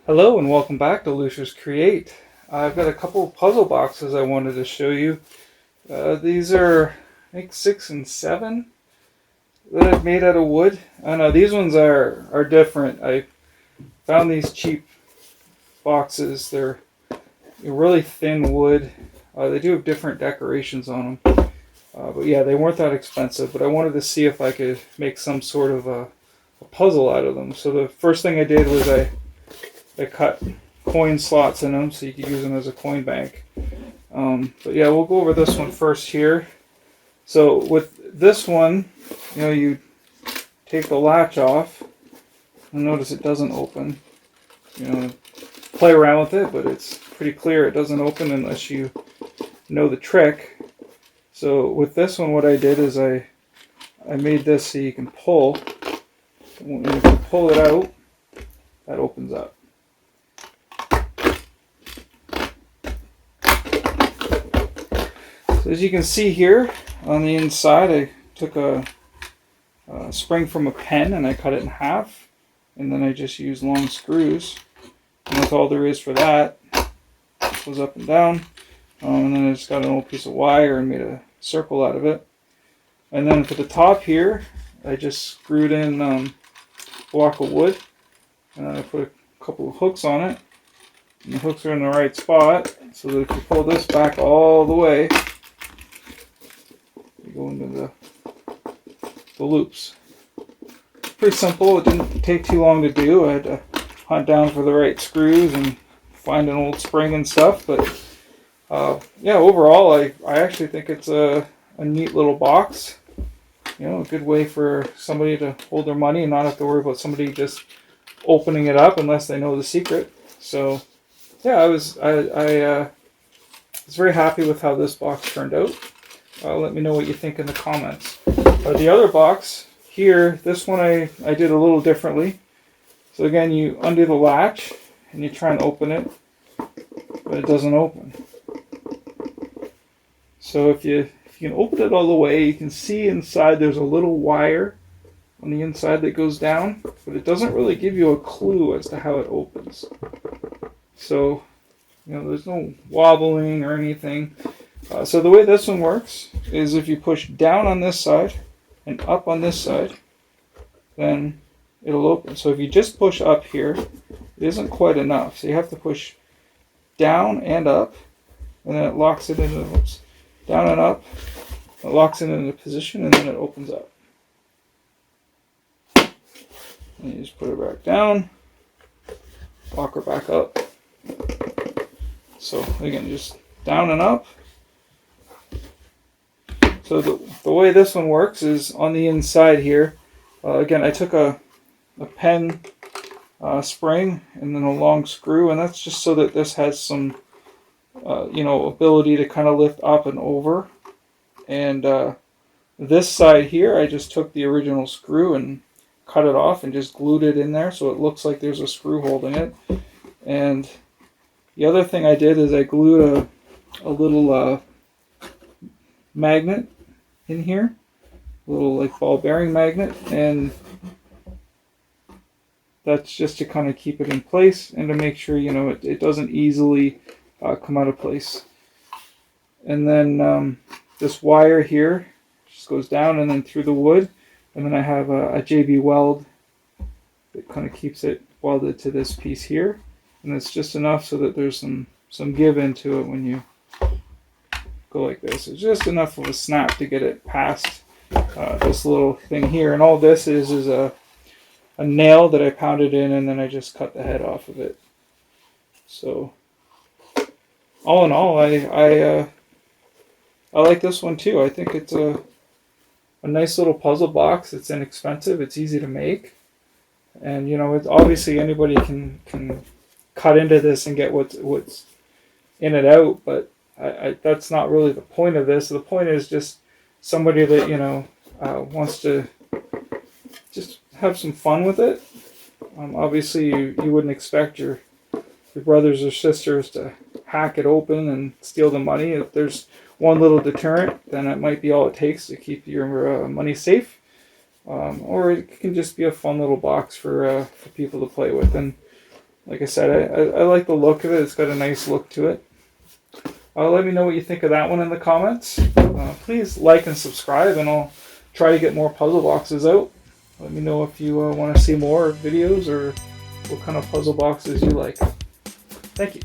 Hello and welcome back to Lucius Create. I've got a couple of puzzle boxes I wanted to show you. These are, I think, 6 and 7 that I've made out of wood. I know these ones are different. I found these cheap boxes. They're really thin wood. They do have different decorations on them. But yeah, they weren't that expensive. But I wanted to see if I could make some sort of a puzzle out of them. So the first thing I did was I cut coin slots in them so you could use them as a coin bank. But yeah, we'll go over this one first here. So with this one, you take the latch off, and notice it doesn't open. Play around with it, but it's pretty clear it doesn't open unless you know the trick. So with this one, what I did is I made this so you can pull. When you pull it out, that opens up. So as you can see here on the inside, I took a spring from a pen and I cut it in half, and then I just used long screws, and that's all there is for that. It goes up and down, and then I just got an old piece of wire and made a circle out of it. And then for the top here, I just screwed in a block of wood, and then I put a couple of hooks on it, and the hooks are in the right spot so that if you pull this back all the way, go into the loops. Pretty simple. It didn't take too long to do. I had to hunt down for the right screws and find an old spring and stuff. But yeah, overall, I actually think it's a neat little box. A good way for somebody to hold their money and not have to worry about somebody just opening it up unless they know the secret. So yeah, I was very happy with how this box turned out. Let me know what you think in the comments. The other box here, this one I did a little differently. So again, you undo the latch and you try and open it, but it doesn't open. So if you can open it all the way, you can see inside there's a little wire on the inside that goes down, but it doesn't really give you a clue as to how it opens. So, there's no wobbling or anything. So the way this one works is if you push down on this side and up on this side, then it'll open. So if you just push up here, it isn't quite enough. So you have to push down and up, and then it locks it into down and up. It locks it into position, and then it opens up. And you just put it back down, lock her back up. So again, just down and up. So the way this one works is on the inside here. Again, I took a pen spring and then a long screw, and that's just so that this has some ability to kind of lift up and over. And this side here, I just took the original screw and cut it off and just glued it in there so it looks like there's a screw holding it. And the other thing I did is I glued a little magnet in here, a little like ball bearing magnet, and that's just to kind of keep it in place and to make sure it doesn't easily come out of place. And then this wire here just goes down and then through the wood, and then I have a JB Weld that kind of keeps it welded to this piece here, and it's just enough so that there's some give into it when you go like this. It's just enough of a snap to get it past this little thing here, and all this is a nail that I pounded in, and then I just cut the head off of it. So all in all, I like this one too. I think it's a nice little puzzle box. It's inexpensive. It's easy to make, and it's obviously anybody can cut into this and get what's in it out, but that's not really the point of this. The point is just somebody that wants to just have some fun with it. Obviously, you wouldn't expect your brothers or sisters to hack it open and steal the money. If there's one little deterrent, then it might be all it takes to keep your money safe. Or it can just be a fun little box for people to play with. And like I said, I like the look of it. It's got a nice look to it. Let me know what you think of that one in the comments. Please like and subscribe, and I'll try to get more puzzle boxes out. Let me know if you want to see more videos or what kind of puzzle boxes you like. Thank you.